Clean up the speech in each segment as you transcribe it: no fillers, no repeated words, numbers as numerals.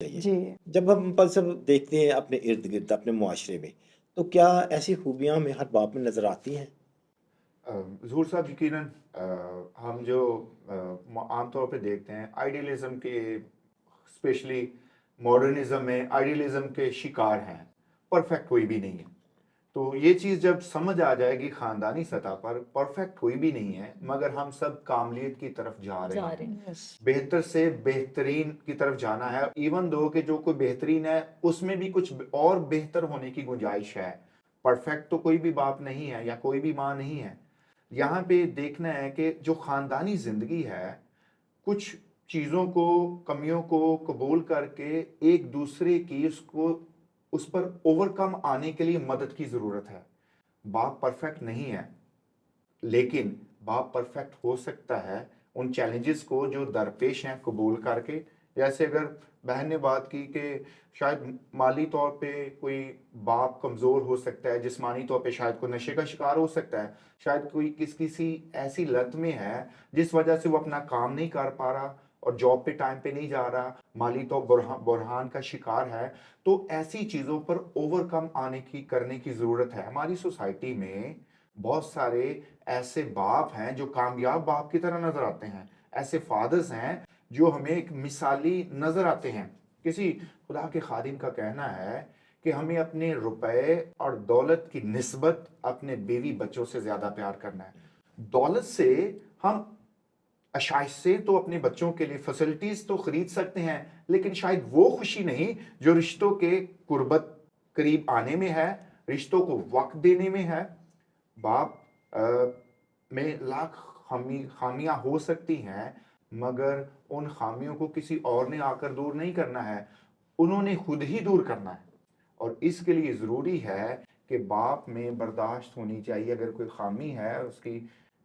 چاہیے۔ جی۔ جب ہم پل دیکھتے ہیں اپنے ارد-گرد، اپنے معاشرے میں، تو کیا ایسی خوبیاں ہمیں ہر باپ میں نظر آتی ہیں؟ ظہور صاحب یقیناً ہم جو عام طور پہ دیکھتے ہیں آئیڈیلزم کے، اسپیشلی ماڈرنزم میں آئیڈیلزم کے شکار ہیں، پرفیکٹ کوئی بھی نہیں ہے۔ تو یہ چیز جب سمجھ آ جائے گی خاندانی سطح پر، پرفیکٹ کوئی بھی نہیں ہے، مگر ہم سب کاملیت کی طرف جا رہے ہیں، یس۔ بہتر سے بہترین کی طرف جانا ہے، ایون دو کہ جو کوئی بہترین ہے اس میں بھی کچھ اور بہتر ہونے کی گنجائش ہے۔ پرفیکٹ تو کوئی بھی باپ نہیں ہے یا کوئی بھی ماں نہیں ہے۔ یہاں پہ دیکھنا ہے کہ جو خاندانی زندگی ہے، کچھ چیزوں کو، کمیوں کو قبول کر کے ایک دوسرے کی اس پر اوور کم آنے کے لیے مدد کی ضرورت ہے۔ باپ پرفیکٹ نہیں ہے، لیکن باپ پرفیکٹ ہو سکتا ہے ان چیلنجز کو جو درپیش ہیں قبول کر کے۔ جیسے اگر بہن نے بات کی کہ شاید مالی طور پہ کوئی باپ کمزور ہو سکتا ہے، جسمانی طور پہ شاید کوئی نشے کا شکار ہو سکتا ہے، شاید کوئی کسی ایسی لت میں ہے جس وجہ سے وہ اپنا کام نہیں کر پا رہا اور جاب پہ ٹائم پہ نہیں جا رہا، مالی طور بحران کا شکار ہے، تو ایسی چیزوں پر اوور کم کرنے کی ضرورت ہے۔ ہماری سوسائٹی میں بہت سارے ایسے باپ ہیں جو کامیاب باپ کی طرح نظر آتے ہیں، ایسے فادرز ہیں جو ہمیں ایک مثالی نظر آتے ہیں۔ کسی خدا کے خادم کا کہنا ہے کہ ہمیں اپنے روپے اور دولت کی نسبت اپنے بیوی بچوں سے زیادہ پیار کرنا ہے۔ دولت سے ہم اشائش سے تو اپنے بچوں کے لیے فیسلٹیز تو خرید سکتے ہیں، لیکن شاید وہ خوشی نہیں جو رشتوں کے قربت قریب آنے میں ہے، رشتوں کو وقت دینے میں ہے۔ باپ میں لاکھ خامیاں ہو سکتی ہیں، مگر ان خامیوں کو کسی اور نے آ کر دور نہیں کرنا ہے، انہوں نے خود ہی دور کرنا ہے۔ اور اس کے لیے ضروری ہے کہ باپ میں برداشت ہونی چاہیے۔ اگر کوئی خامی ہے، اس کی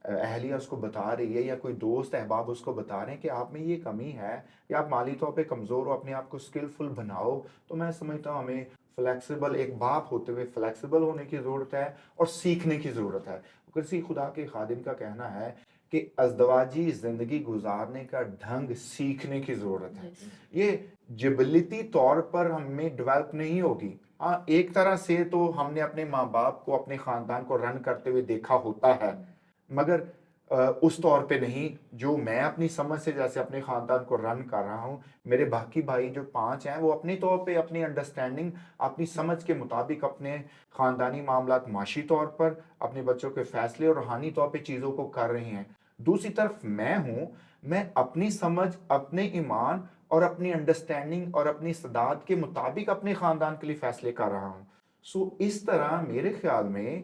اہلیہ اس کو بتا رہی ہے یا کوئی دوست احباب اس کو بتا رہے ہیں کہ آپ میں یہ کمی ہے یا آپ مالی طور پہ کمزور ہو، اپنے آپ کو سکلفل بناؤ، تو میں سمجھتا ہوں ہمیں فلیکسیبل، ایک باپ ہوتے ہوئے فلیکسیبل ہونے کی ضرورت ہے اور سیکھنے کی ضرورت ہے۔ کسی خدا کے خادم کا کہنا ہے کہ ازدواجی زندگی گزارنے کا ڈھنگ سیکھنے کی ضرورت ہے۔ یہ جبلتی طور پر ہم میں ڈیولپ نہیں ہوگی۔ ہاں، ایک طرح سے تو ہم نے اپنے ماں باپ کو، اپنے خاندان کو رن کرتے ہوئے دیکھا ہوتا ہے، مگر اس طور پہ نہیں جو میں اپنی سمجھ سے جیسے اپنے خاندان کو رن کر رہا ہوں۔ میرے باقی بھائی جو 5 ہیں، وہ اپنی طور پہ اپنی انڈرسٹینڈنگ، اپنی سمجھ کے مطابق اپنے خاندانی معاملات معاشی طور پر، اپنے بچوں کے فیصلے اور روحانی طور پہ چیزوں کو کر رہے ہیں۔ دوسری طرف میں ہوں، میں اپنی سمجھ، اپنے ایمان اور اپنی انڈرسٹینڈنگ اور اپنی استعداد کے مطابق اپنے خاندان کے لیے فیصلے کر رہا ہوں۔ اس طرح میرے خیال میں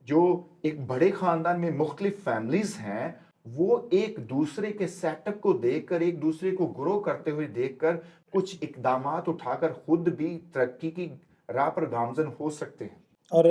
جو ایک بڑے خاندان میں مختلف فیملیز ہیں، وہ ایک دوسرے کے سیٹ اپ کو دیکھ کر، ایک دوسرے کو گرو کرتے ہوئے دیکھ کر کچھ اقدامات اٹھا کر خود بھی ترقی کی راہ پر گامزن ہو سکتے ہیں۔ اور